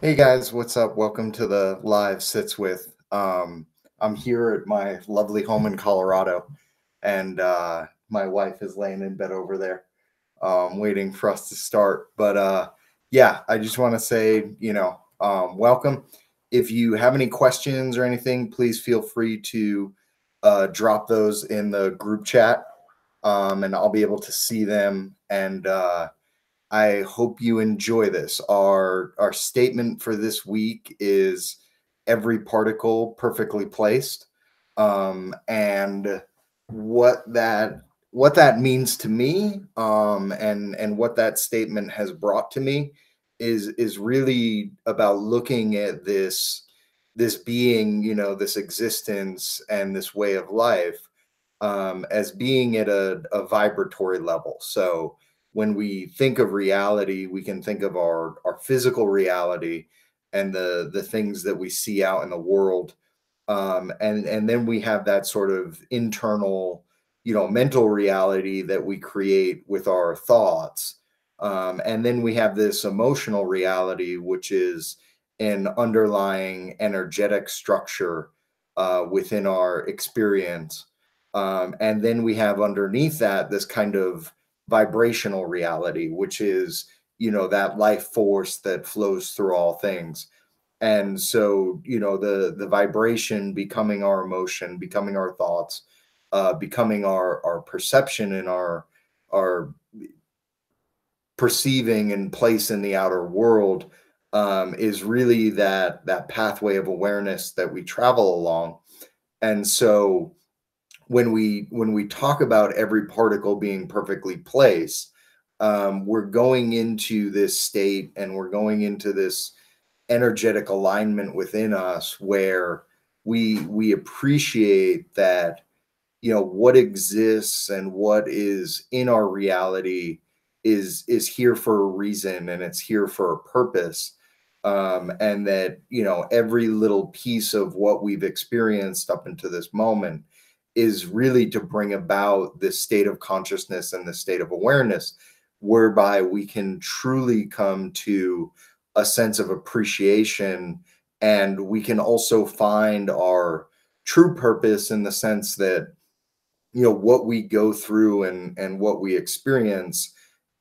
Hey guys, what's up? Welcome to the live sits with. I'm here at my lovely home in Colorado, and my wife is laying in bed over there, waiting for us to start. But yeah, I just want to say, welcome. If you have any questions or anything, please feel free to drop those in the group chat, and I'll be able to see them. And I hope you enjoy this. Our statement for this week is every particle perfectly placed. And what that what that means to me, and what that statement has brought to me is really about looking at this being, this existence and this way of life, as being at a vibratory level. So when we think of reality, we can think of our physical reality and the things that we see out in the world, and then we have that sort of internal, mental reality that we create with our thoughts, and then we have this emotional reality, which is an underlying energetic structure within our experience, and then we have underneath that this kind of vibrational reality, which is, that life force that flows through all things. And so, the vibration becoming our emotion, becoming our thoughts, becoming our perception and our perceiving and place in the outer world, is really that pathway of awareness that we travel along. And so when we talk about every particle being perfectly placed, we're going into this state, and we're going into this energetic alignment within us where we appreciate that, what exists and what is in our reality is here for a reason, and it's here for a purpose, and that, every little piece of what we've experienced up until this moment is really to bring about this state of consciousness and this state of awareness, whereby we can truly come to a sense of appreciation, and we can also find our true purpose, in the sense that, what we go through and what we experience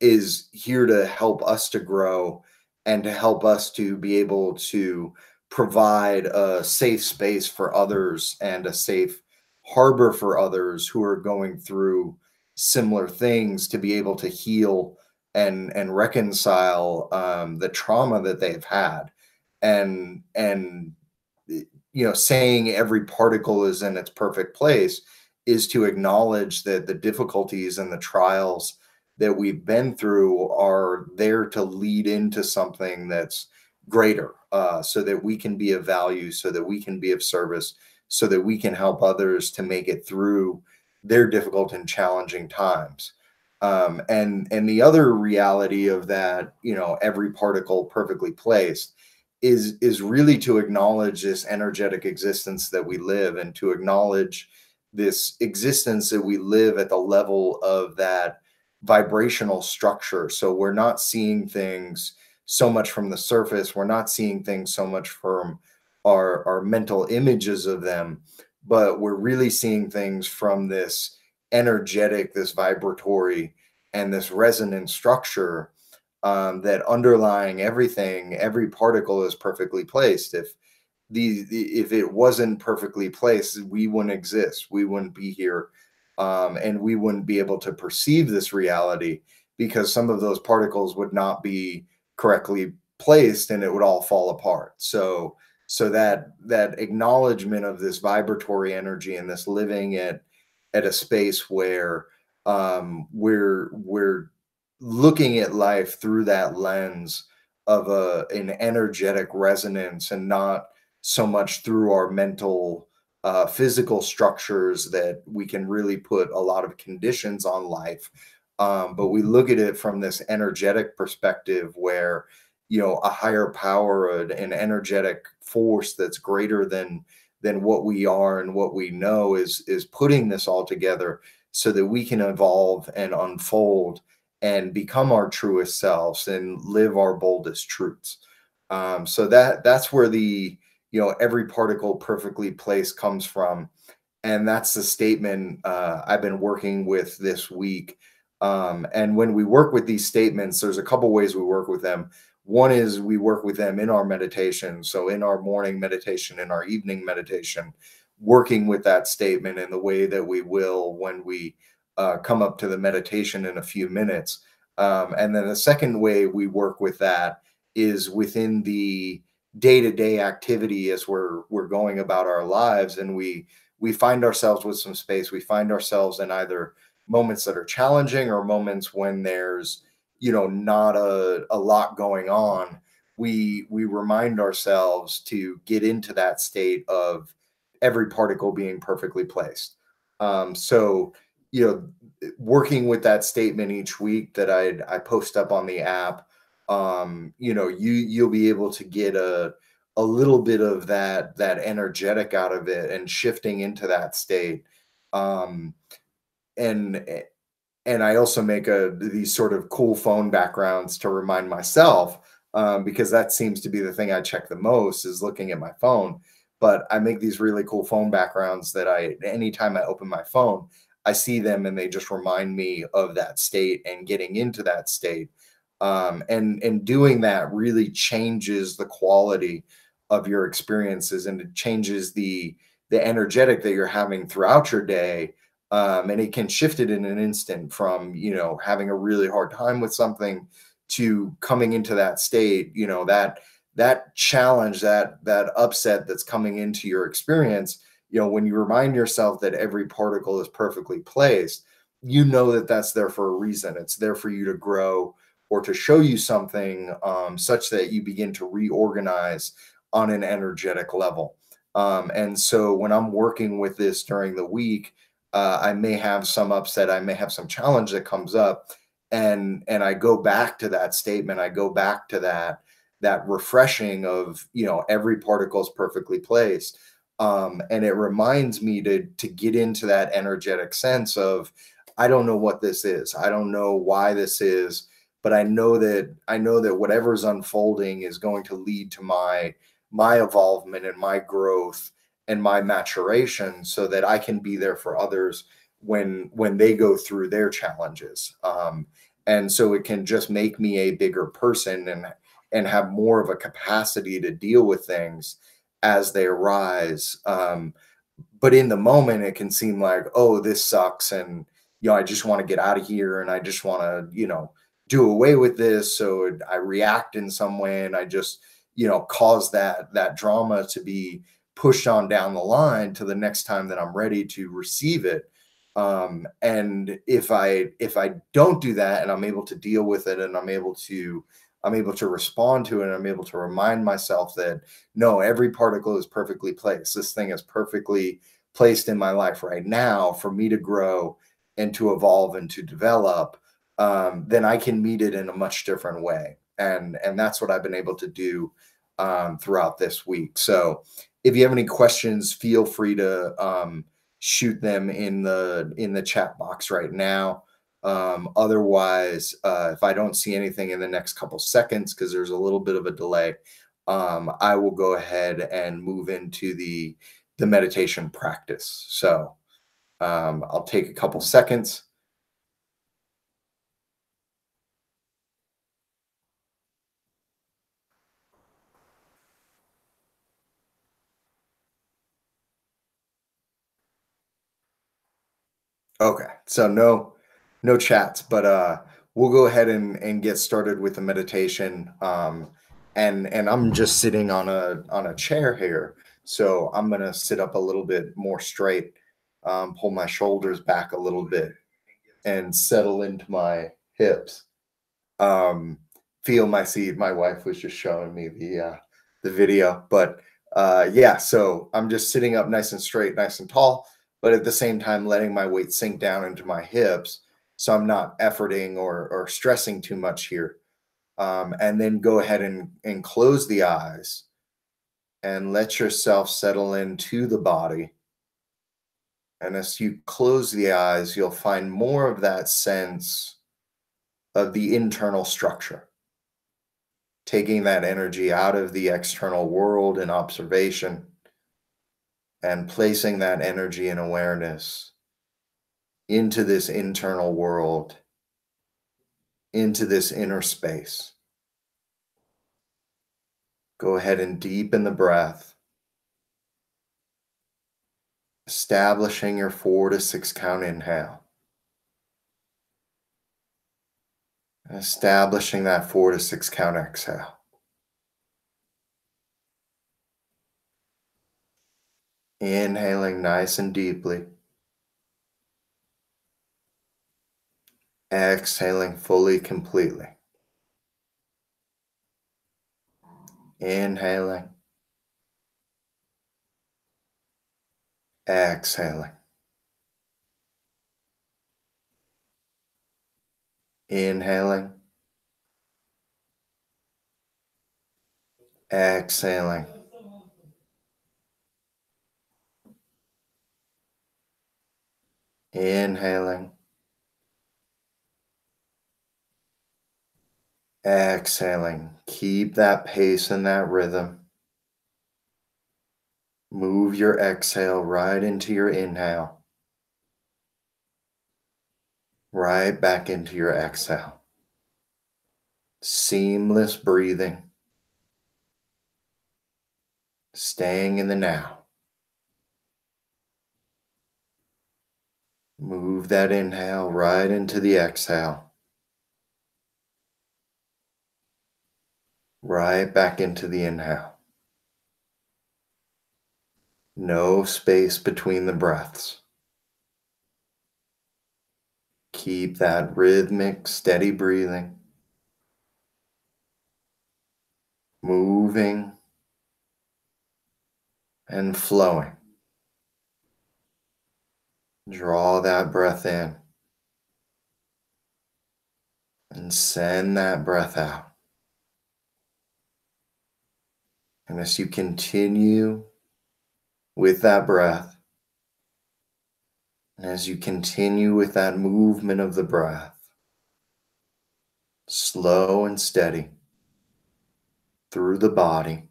is here to help us to grow, and to help us to be able to provide a safe space for others, and a safe harbor for others who are going through similar things, to be able to heal and reconcile the trauma that they've had. And saying every particle is in its perfect place is to acknowledge that the difficulties and the trials that we've been through are there to lead into something that's greater, so that we can be of value, so that we can be of service, so that we can help others to make it through their difficult and challenging times. And the other reality of that, every particle perfectly placed, is really to acknowledge this energetic existence that we live, and to acknowledge this existence that we live at the level of that vibrational structure. So we're not seeing things so much from the surface. We're not seeing things so much from our mental images of them, but we're really seeing things from this energetic, this vibratory, and this resonant structure, that underlying everything, every particle is perfectly placed. If it wasn't perfectly placed, we wouldn't exist. We wouldn't be here, and we wouldn't be able to perceive this reality, because some of those particles would not be correctly placed, and it would all fall apart. So that acknowledgement of this vibratory energy, and this living at a space where, we're looking at life through that lens of an energetic resonance, and not so much through our mental, physical structures, that we can really put a lot of conditions on life. But we look at it from this energetic perspective, where, a higher power, an energetic force that's greater than what we are and what we know, is putting this all together, so that we can evolve and unfold and become our truest selves, and live our boldest truths. So that's where the, every particle perfectly placed comes from. And that's the statement I've been working with this week. And when we work with these statements, there's a couple ways we work with them. One is we work with them in our meditation. So in our morning meditation, in our evening meditation, working with that statement in the way that we will when we come up to the meditation in a few minutes. And then the second way we work with that is within the day-to-day activity as we're going about our lives, and we find ourselves with some space. We find ourselves in either moments that are challenging or moments when there's, not a lot going on. We remind ourselves to get into that state of every particle being perfectly placed. So, working with that statement each week that I post up on the app, you'll be able to get a little bit of that energetic out of it and shifting into that state. Um, and and I also make these sort of cool phone backgrounds to remind myself, because that seems to be the thing I check the most is looking at my phone. But I make these really cool phone backgrounds that anytime I open my phone, I see them and they just remind me of that state and getting into that state. And doing that really changes the quality of your experiences, and it changes the energetic that you're having throughout your day. And it can shift it in an instant from, having a really hard time with something to coming into that state, that challenge, that upset that's coming into your experience. When you remind yourself that every particle is perfectly placed, that that's there for a reason. It's there for you to grow or to show you something, such that you begin to reorganize on an energetic level. And so when I'm working with this during the week, I may have some upset, I may have some challenge that comes up, and I go back to that statement, I go back to that refreshing of, every particle is perfectly placed. And it reminds me to get into that energetic sense of, I don't know what this is, I don't know why this is, but I know that whatever's unfolding is going to lead to my evolvement and my growth and my maturation, so that I can be there for others when they go through their challenges. And so it can just make me a bigger person and have more of a capacity to deal with things as they arise. But in the moment, it can seem like, oh, this sucks, and I just want to get out of here, and I just want to, do away with this. So I react in some way, and I just, cause that drama to be pushed on down the line to the next time that I'm ready to receive it. And if I don't do that, and I'm able to deal with it, and I'm able to respond to it, and I'm able to remind myself that no, every particle is perfectly placed. This thing is perfectly placed in my life right now for me to grow and to evolve and to develop. Then I can meet it in a much different way. And that's what I've been able to do throughout this week. So if you have any questions, feel free to shoot them in the chat box right now. Otherwise, if I don't see anything in the next couple seconds, because there's a little bit of a delay, I will go ahead and move into the meditation practice. So I'll take a couple seconds. Okay, so no chats, but we'll go ahead and get started with the meditation. And I'm just sitting on a chair here, so I'm gonna sit up a little bit more straight, pull my shoulders back a little bit, and settle into my hips. Um, feel my seat. My wife was just showing me the video, but yeah. So I'm just sitting up nice and straight, nice and tall, but at the same time letting my weight sink down into my hips, so I'm not efforting or stressing too much here. And then go ahead and close the eyes and let yourself settle into the body. And as you close the eyes, you'll find more of that sense of the internal structure. taking that energy out of the external world and observation and placing that energy and awareness into this internal world, into this inner space. Go ahead and deepen the breath, establishing your 4 to 6 count inhale, establishing that 4 to 6 count exhale. Inhaling nice and deeply, exhaling fully, completely. Inhaling, exhaling. Inhaling, exhaling. Inhaling, exhaling. Keep that pace and that rhythm. Move your exhale right into your inhale, right back into your exhale. Seamless breathing, staying in the now. Move that inhale right into the exhale, right back into the inhale. No space between the breaths. Keep that rhythmic, steady breathing, moving and flowing. Draw that breath in and send that breath out. And as you continue with that breath, and as you continue with that movement of the breath, slow and steady through the body,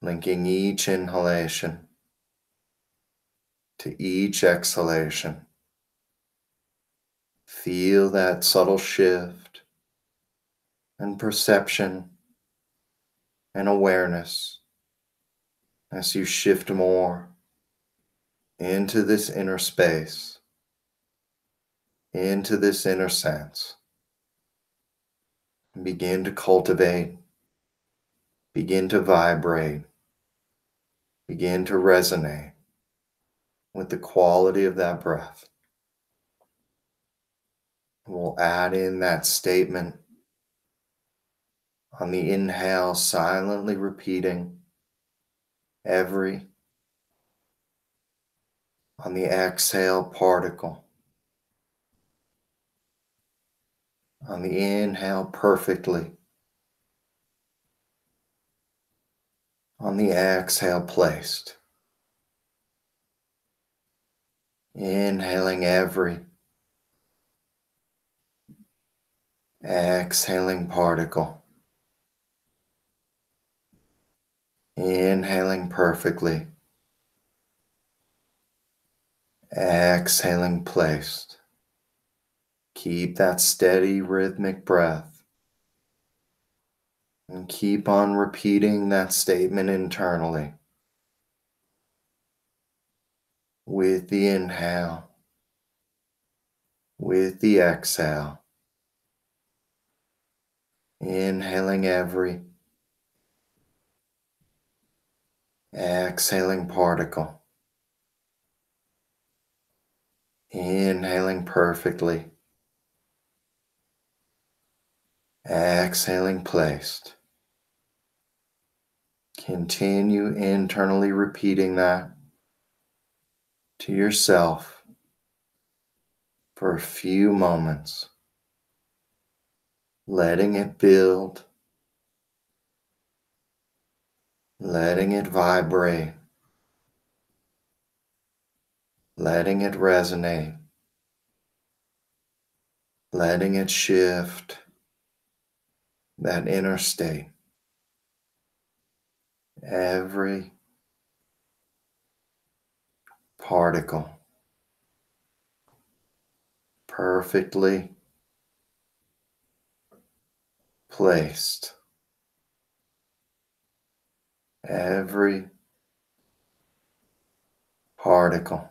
linking each inhalation to each exhalation. Feel that subtle shift and perception and awareness as you shift more into this inner space, into this inner sense. And begin to cultivate, begin to vibrate, begin to resonate with the quality of that breath. We'll add in that statement on the inhale, silently repeating every, on the exhale, particle. On the inhale, perfectly. On the exhale, placed. Inhaling every, exhaling particle. Inhaling perfectly. Exhaling placed. Keep that steady rhythmic breath and keep on repeating that statement internally with the inhale, with the exhale. Inhaling every, exhaling particle. Inhaling perfectly. Exhaling placed. Continue internally repeating that to yourself for a few moments, letting it build, letting it vibrate, letting it resonate, letting it shift that inner state. Every particle perfectly placed. Every particle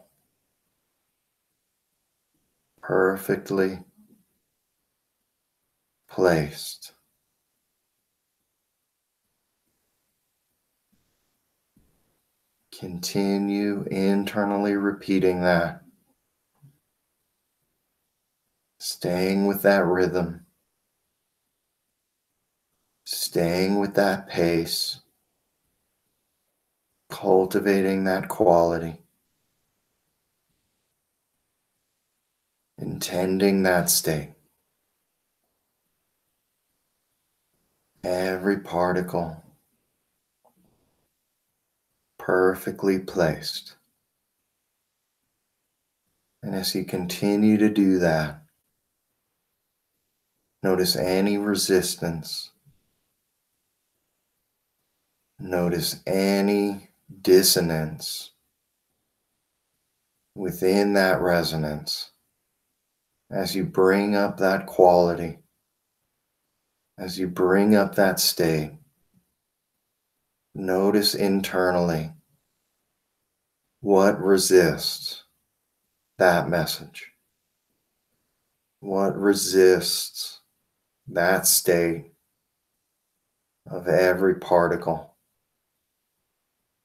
perfectly placed. Continue internally repeating that, staying with that rhythm, staying with that pace, cultivating that quality, intending that state. Every particle perfectly placed. And as you continue to do that, notice any resistance. Notice any dissonance within that resonance as you bring up that quality, as you bring up that state. Notice internally what resists that message, what resists that state of every particle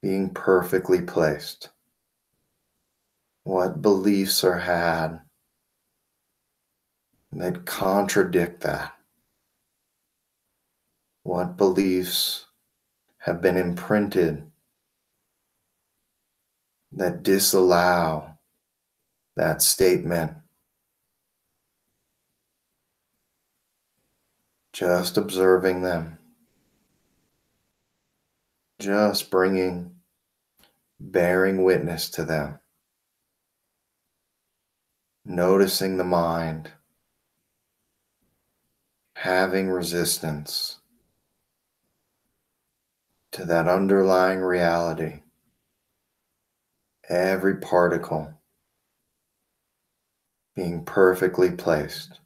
being perfectly placed. What beliefs are had that contradict that? What beliefs have been imprinted that disallow that statement? Just observing them, just bearing witness to them, noticing the mind having resistance to that underlying reality. Every particle being perfectly placed.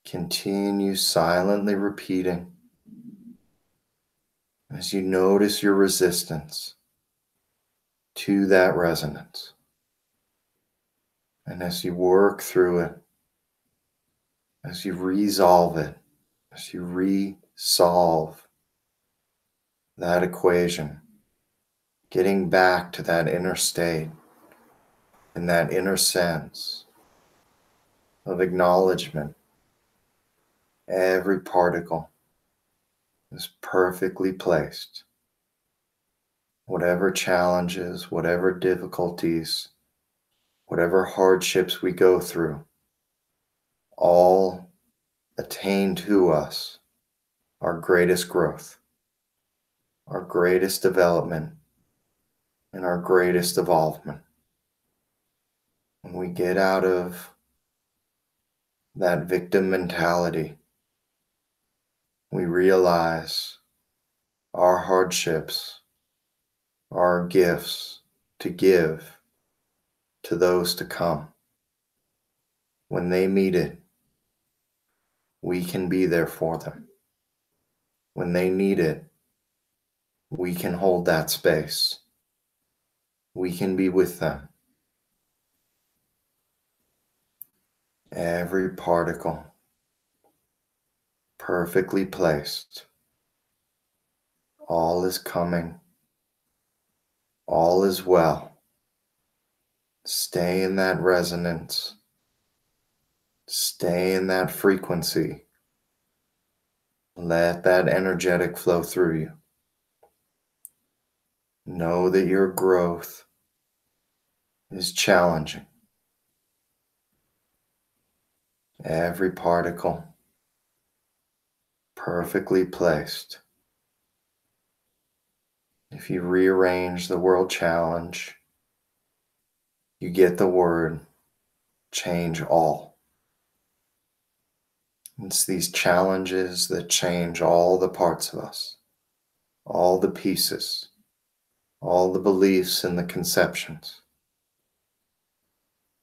Continue silently repeating as you notice your resistance to that resonance. And as you work through it, as you resolve it, as you resolve that equation, getting back to that inner state and that inner sense of acknowledgement. Every particle is perfectly placed. Whatever challenges, whatever difficulties, whatever hardships we go through, all attain to us our greatest growth, our greatest development, and our greatest evolvement. When we get out of that victim mentality, we realize our hardships are gifts to give to those to come. When they meet it, we can be there for them. When they need it, we can hold that space. We can be with them. Every particle perfectly placed. All is coming. All is well. Stay in that resonance. Stay in that frequency. Let that energetic flow through you. Know that your growth is challenging. Every particle perfectly placed. If you rearrange the word challenge, you get the word change all. It's these challenges that change all the parts of us, all the pieces, all the beliefs and the conceptions.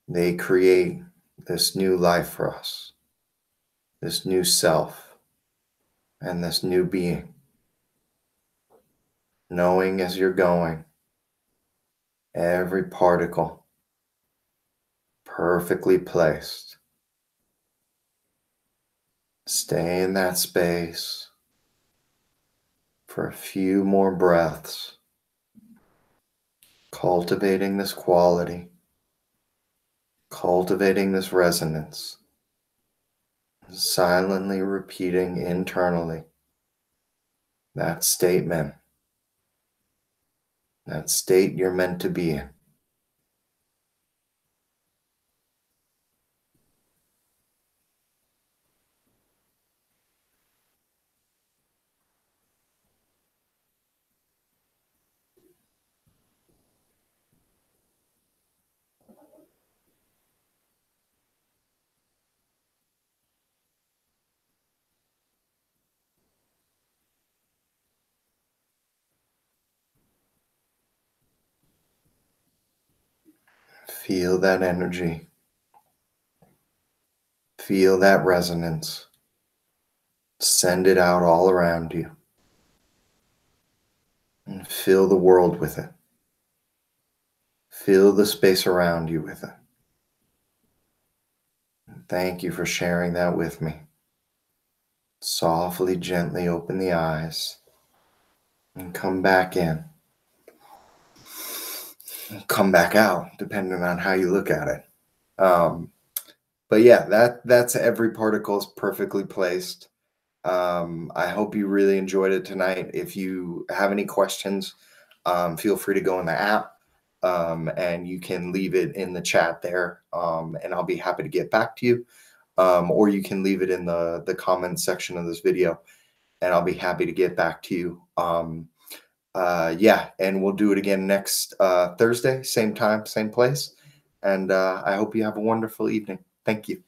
They create this new life for us, this new self, and this new being. Knowing as you're going, every particle perfectly placed. Stay in that space for a few more breaths, cultivating this quality, cultivating this resonance, silently repeating internally that statement, that state you're meant to be in. Feel that energy. Feel that resonance. Send it out all around you. And fill the world with it. Fill the space around you with it. And thank you for sharing that with me. Softly, gently open the eyes and come back in. Come back out, depending on how you look at it. But yeah, that's every particle is perfectly placed. I hope you really enjoyed it tonight. If you have any questions, feel free to go in the app, and you can leave it in the chat there, and I'll be happy to get back to you. Or you can leave it in the comments section of this video, and I'll be happy to get back to you. Yeah, and we'll do it again next Thursday, same time, same place. And I hope you have a wonderful evening. Thank you.